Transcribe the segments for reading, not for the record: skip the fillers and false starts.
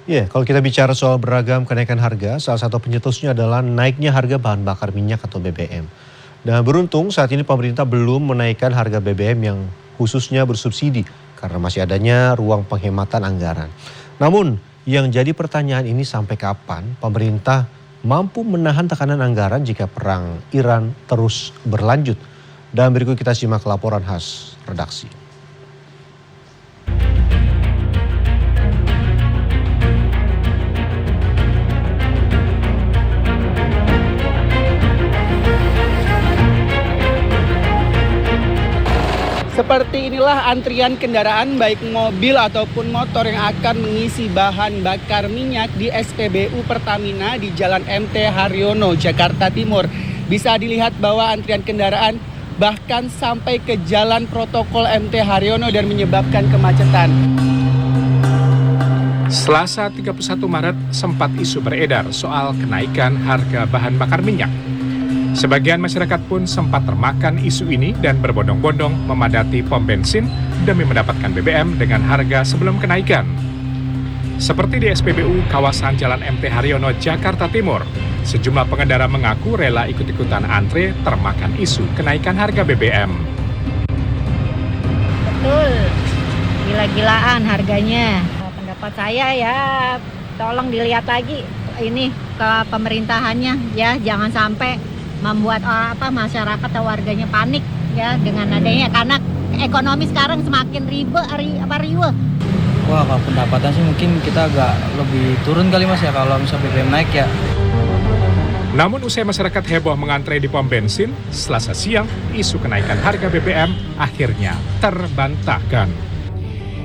Ya, kalau kita bicara soal beragam kenaikan harga, salah satu pencetusnya adalah naiknya harga bahan bakar minyak atau BBM. Dan beruntung saat ini pemerintah belum menaikkan harga BBM yang khususnya bersubsidi karena masih adanya ruang penghematan anggaran. Namun, yang jadi pertanyaan ini sampai kapan pemerintah mampu menahan tekanan anggaran jika perang Iran terus berlanjut. Dan berikut kita simak laporan khas redaksi. Seperti inilah antrian kendaraan baik mobil ataupun motor yang akan mengisi bahan bakar minyak di SPBU Pertamina di Jalan MT Haryono, Jakarta Timur. Bisa dilihat bahwa antrian kendaraan bahkan sampai ke Jalan Protokol MT Haryono dan menyebabkan kemacetan. Selasa 31 Maret sempat isu beredar soal kenaikan harga bahan bakar minyak. Sebagian masyarakat pun sempat termakan isu ini dan berbondong-bondong memadati pom bensin demi mendapatkan BBM dengan harga sebelum kenaikan. Seperti di SPBU kawasan Jalan MT Haryono, Jakarta Timur, sejumlah pengendara mengaku rela ikut-ikutan antre termakan isu kenaikan harga BBM. Betul, gila-gilaan harganya. Pendapat saya ya, tolong dilihat lagi ini ke pemerintahannya ya, jangan sampai membuat masyarakat atau warganya panik ya dengan adanya, karena ekonomi sekarang semakin riweh. Wah, kalau pendapatan sih mungkin kita agak lebih turun kali Mas ya kalau misal BBM naik ya. Namun usai masyarakat heboh mengantre di pom bensin, Selasa siang isu kenaikan harga BBM akhirnya terbantahkan.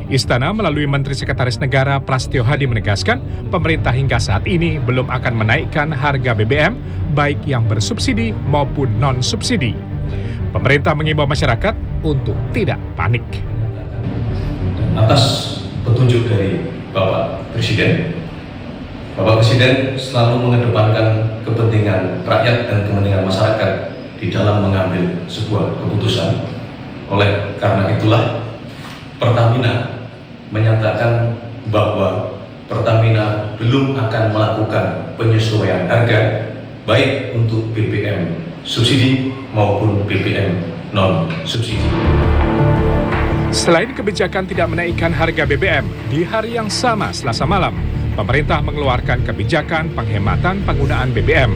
Istana melalui Menteri Sekretaris Negara Prasetyo Hadi menegaskan pemerintah hingga saat ini belum akan menaikkan harga BBM baik yang bersubsidi maupun non-subsidi. Pemerintah mengimbau masyarakat untuk tidak panik. Atas petunjuk dari Bapak Presiden selalu mengedepankan kepentingan rakyat dan kepentingan masyarakat di dalam mengambil sebuah keputusan. Oleh karena itulah Pertamina menyatakan bahwa Pertamina belum akan melakukan penyesuaian harga baik untuk BBM subsidi maupun BBM non-subsidi. Selain kebijakan tidak menaikkan harga BBM, di hari yang sama Selasa malam, pemerintah mengeluarkan kebijakan penghematan penggunaan BBM.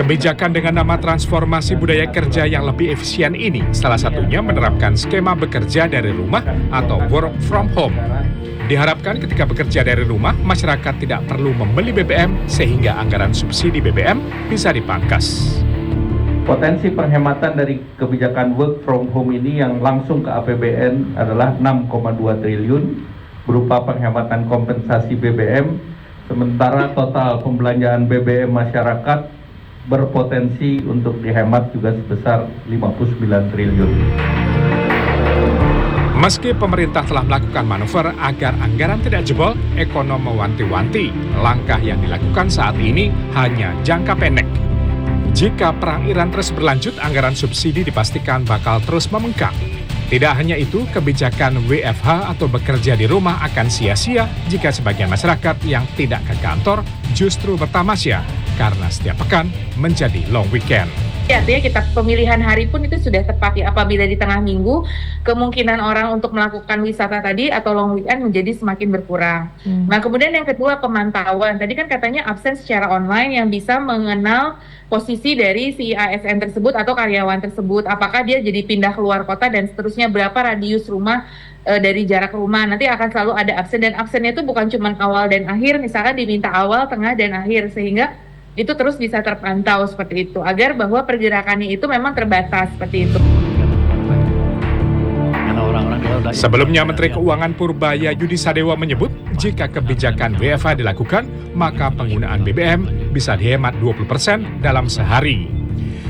Kebijakan dengan nama transformasi budaya kerja yang lebih efisien ini salah satunya menerapkan skema bekerja dari rumah atau work from home. Diharapkan ketika bekerja dari rumah, masyarakat tidak perlu membeli BBM sehingga anggaran subsidi BBM bisa dipangkas. Potensi penghematan dari kebijakan work from home ini yang langsung ke APBN adalah 6,2 triliun berupa penghematan kompensasi BBM, sementara total pembelanjaan BBM masyarakat berpotensi untuk dihemat juga sebesar 59 triliun. Meski pemerintah telah melakukan manuver agar anggaran tidak jebol, ekonom mewanti-wanti langkah yang dilakukan saat ini hanya jangka pendek. Jika perang Iran terus berlanjut, anggaran subsidi dipastikan bakal terus membengkak. Tidak hanya itu, kebijakan WFH atau bekerja di rumah akan sia-sia jika sebagian masyarakat yang tidak ke kantor justru bertamasya karena setiap pekan menjadi long weekend. Artinya kita pemilihan hari pun itu sudah tepat ya, apabila di tengah minggu kemungkinan orang untuk melakukan wisata tadi atau long weekend menjadi semakin berkurang. Nah kemudian yang kedua pemantauan, tadi kan katanya absen secara online yang bisa mengenal posisi dari si ASN tersebut atau karyawan tersebut, apakah dia jadi pindah keluar kota dan seterusnya, berapa radius rumah dari jarak rumah, nanti akan selalu ada absen, dan absennya itu bukan cuma awal dan akhir, misalkan diminta awal, tengah, dan akhir, sehingga itu terus bisa terpantau seperti itu, agar bahwa pergerakannya itu memang terbatas seperti itu. Sebelumnya Menteri Keuangan Purbaya Yudi Sadewa menyebut jika kebijakan WFH dilakukan, maka penggunaan BBM bisa dihemat 20% dalam sehari.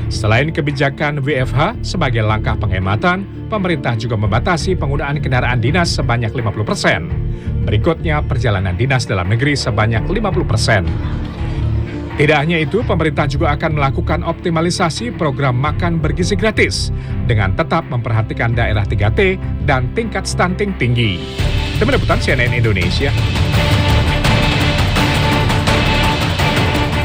Selain kebijakan WFH sebagai langkah penghematan, pemerintah juga membatasi penggunaan kendaraan dinas sebanyak 50%. Berikutnya perjalanan dinas dalam negeri sebanyak 50%. Tidak hanya itu, pemerintah juga akan melakukan optimalisasi program makan bergizi gratis dengan tetap memperhatikan daerah 3T dan tingkat stunting tinggi. Tim Liputan CNN Indonesia.